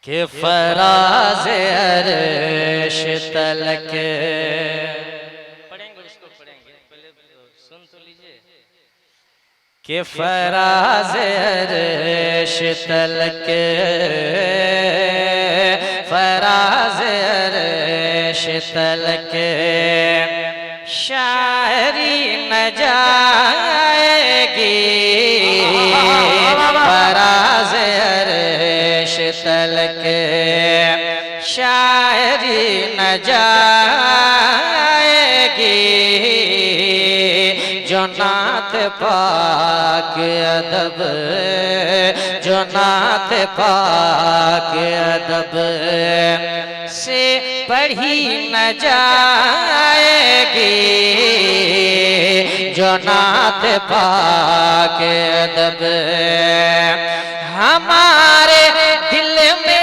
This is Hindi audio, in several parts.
के फराज अर्श तलक पढ़ेंगे, उसको पढ़ेंगे, पहले सुन तो लीजिए। के फराज अर्श तलक, फराज अर्श तलक शायरी न जाएगी, फराज अर्श तलक शायरी न जाएगी, जो नात पाक अदब, जो नात पाक अदब से पढ़ी न जाएगी, जो नात पाक अदब हमारे दिल में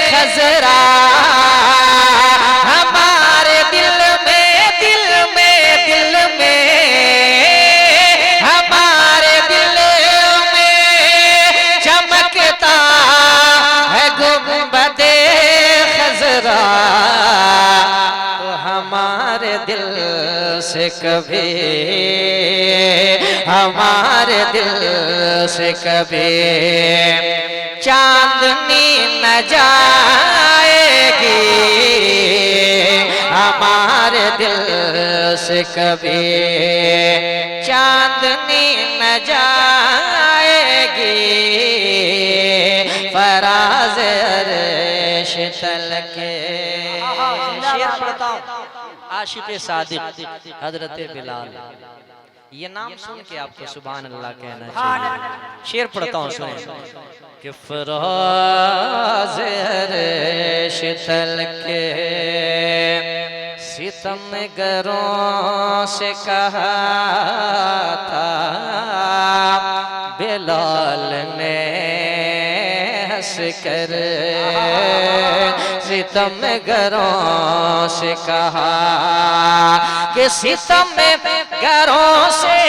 खजरा, हमारे दिल में, दिल में, दिल में, हमारे दिल में चमकता है गुंबदे खजरा। तो हमारे दिल से कभी, हमारे दिल से कभी चांदनी न जाएगी, हमारे दिल से कभी चांदनी न जाएगी, फराज अर्श तलक। शेर पढ़ता हूँ, आशिक़ सादिक हजरत बिलाल, ये नाम सुन के आपको सुभान अल्लाह कहना चाहिए। शेर पढ़ता हूँ, सुने। कि फराज अर्श तलक सितमगरों से कहा था बिलाल ने हंस कर, सितमगरों से कहा कि सितमगरों से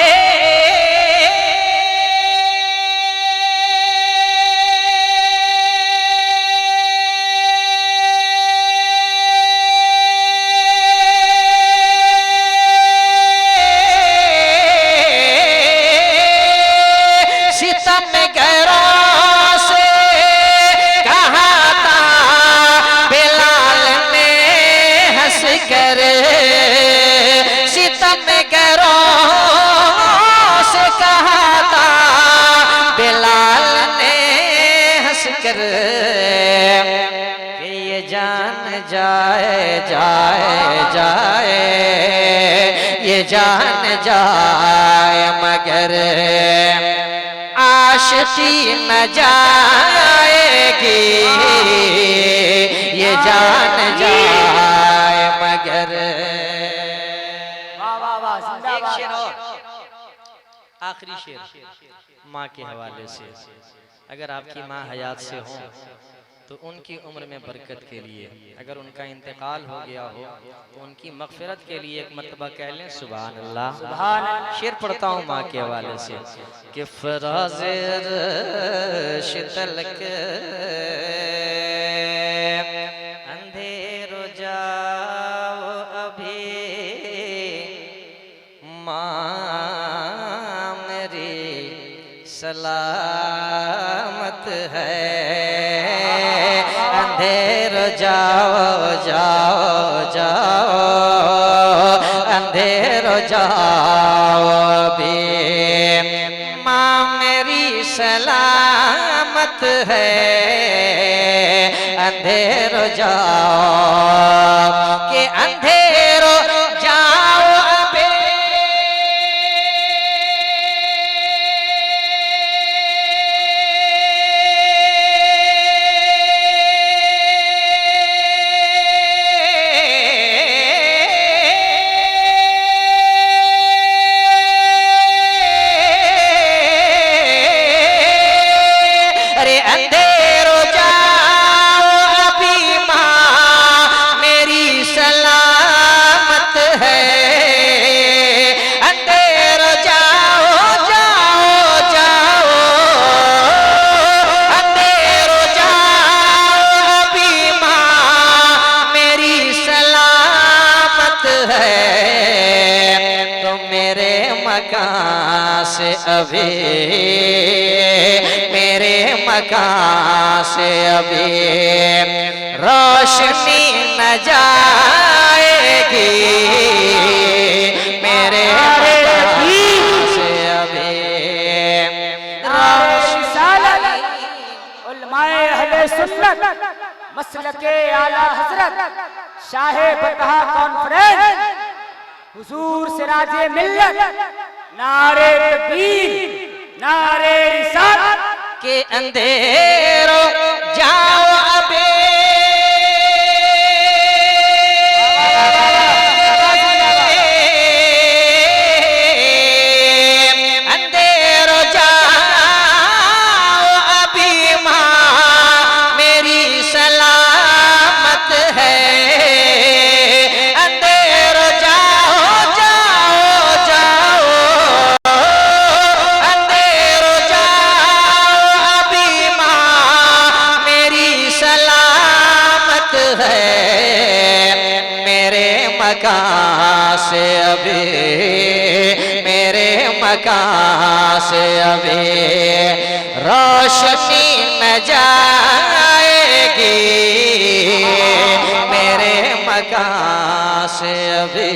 कि ये जान जाए, जाए, जाए, ये जान जाए मगर आशिकी न जाएगी, ये जान जाए मगर। एक शेर और, आखिरी शेर माँ के हवाले से। अगर आपकी माँ हयात से हो तो उनकी उम्र में बरकत के लिए, अगर उनका इंतकाल हो गया हो तो उनकी मगफिरत के लिए एक मर्तबा कह लें सुभान अल्लाह। शेर पढ़ता हूँ माँ के हवाले से कि फराज अर्श तलक अंधेरो जाओ अभी, माँ मेरी सलामत है, अंधेरो जाओ, जाओ, जाओ, अंधेरो जाओ अभी, माँ मेरी सलामत है, अंधेरो जाओ कि अंधेरो जाओ अभी। से अभी, मेरे मकान से अभी रोशनी न जाएगी, मेरे मकान से अभी रोशनी। उलमाए अहले सुन्नत मसलके आला हजरत शाहे बतहा कॉन्फ्रेंस हुजूर सिराजे मिल्लत नारे तकबीर नारे रिसालत के अंधेरों जाओ अबे, अंधेरों जाओ अभी माँ मेरी सलामत है, अंधेरों जाओ जाओ जाओ, अंधेरों जाओ अभी माँ मेरी सलामत है, मेरे मकान से अभी, मेरे मकान से अभी रोशनी न जाएगी, मेरे मकान से अभी।